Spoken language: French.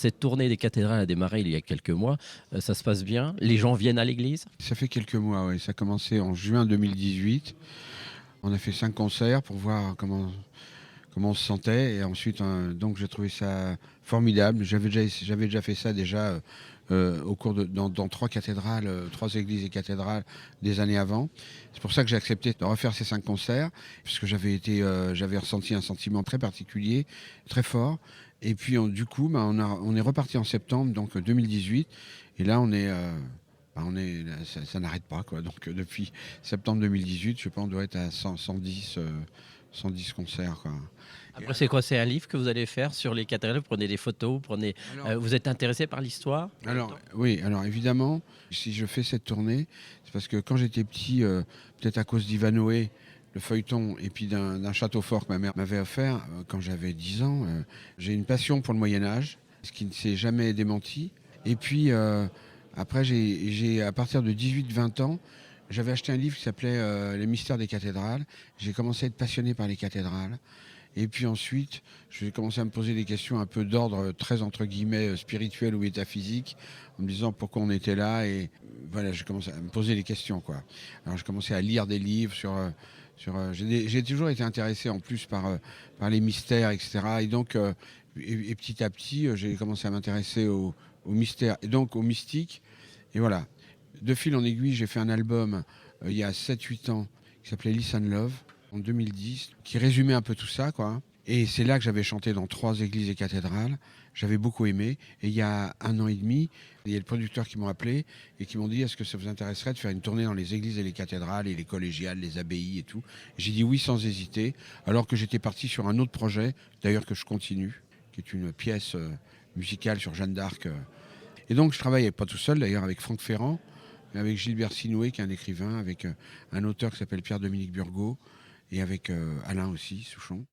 cette tournée des cathédrales a démarré il y a quelques mois. Ça se passe bien? Les gens viennent à l'église? Ça fait quelques mois, oui. Ça a commencé en juin 2018. On a fait 5 concerts pour voir comment on se sentait. Et ensuite, donc j'ai trouvé ça formidable. J'avais déjà fait ça déjà au cours dans 3 cathédrales, 3 églises et cathédrales des années avant. C'est pour ça que j'ai accepté de refaire ces 5 concerts, parce que j'avais ressenti un sentiment très particulier, très fort. Et puis du coup, on est reparti en septembre, donc 2018. Et là, ça n'arrête pas, quoi. Donc depuis septembre 2018, je pense qu'on doit être à 110 concerts, quoi. Après, c'est quoi? C'est un livre que vous allez faire sur les cathédrales? Vous prenez des photos, vous êtes intéressé par l'histoire? Oui, alors évidemment, si je fais cette tournée, c'est parce que quand j'étais petit, peut-être à cause d'Ivanoé, le feuilleton, et puis d'un château fort que ma mère m'avait offert quand j'avais 10 ans, j'ai une passion pour le Moyen-Âge, ce qui ne s'est jamais démenti. Et puis, après, à partir de 18-20 ans, j'avais acheté un livre qui s'appelait Les mystères des cathédrales. J'ai commencé à être passionné par les cathédrales. Et puis ensuite, j'ai commencé à me poser des questions un peu d'ordre très, entre guillemets, spirituel ou métaphysique, en me disant pourquoi on était là. Et voilà, j'ai commencé à me poser des questions, quoi. Alors, j'ai commencé à lire des livres j'ai toujours été intéressé en plus par les mystères, etc. Et donc, et petit à petit, j'ai commencé à m'intéresser aux mystères et donc aux mystiques. Et voilà. De fil en aiguille, j'ai fait un album il y a 7-8 ans qui s'appelait Listen Love en 2010, qui résumait un peu tout ça, quoi. Et c'est là que j'avais chanté dans 3 églises et cathédrales. J'avais beaucoup aimé. Et il y a 1 an et demi, il y a le producteur qui m'ont appelé et qui m'ont dit: est-ce que ça vous intéresserait de faire une tournée dans les églises et les cathédrales et les collégiales, les abbayes et tout? Et j'ai dit oui sans hésiter, alors que j'étais parti sur un autre projet, d'ailleurs que je continue, qui est une pièce musicale sur Jeanne d'Arc. Et donc je travaille pas tout seul, d'ailleurs, avec Franck Ferrand, mais avec Gilbert Sinoué, qui est un écrivain, avec un auteur qui s'appelle Pierre-Dominique Burgot, et avec Alain aussi, Souchon.